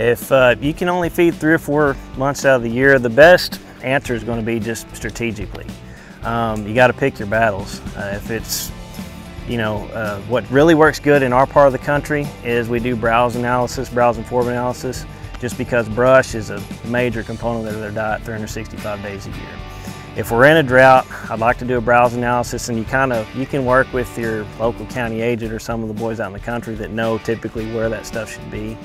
If you can only feed 3 or 4 months out of the year, the best answer is going to be just strategically. You got to pick your battles. If it's, what really works good in our part of the country is we do browse and forb analysis, just because brush is a major component of their diet 365 days a year. If we're in a drought, I'd like to do a browse analysis, and you can work with your local county agent or some of the boys out in the country that know typically where that stuff should be.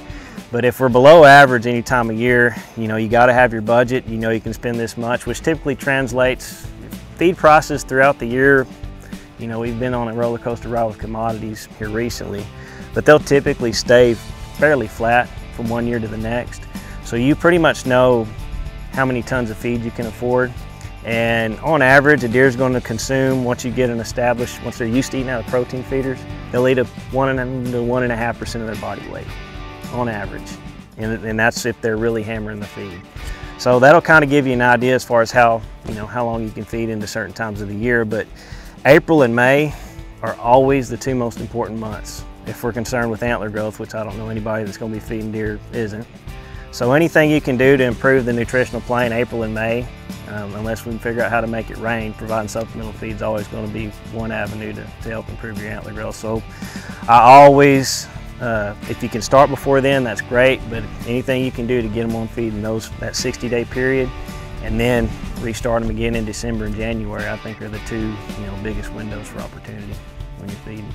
But if we're below average any time of year, you got to have your budget. You can spend this much, which typically translates feed prices throughout the year. We've been on a roller coaster ride with commodities here recently, but they'll typically stay fairly flat from one year to the next. So you pretty much know how many tons of feed you can afford. And on average, a deer is going to consume, once you get once they're used to eating out of protein feeders, they'll eat 1 to 1.5% of their body weight on average. And that's if they're really hammering the feed. So that'll kind of give you an idea as far as how long you can feed into certain times of the year. But April and May are always the 2 most important months if we're concerned with antler growth, which I don't know anybody that's going to be feeding deer isn't. So anything you can do to improve the nutritional plane April and May, unless we can figure out how to make it rain, providing supplemental feed is always going to be one avenue to help improve your antler growth. So I always, if you can start before then, that's great, but anything you can do to get them on feed in that 60-day period, and then restart them again in December and January, I think are the 2 biggest windows for opportunity when you're feeding.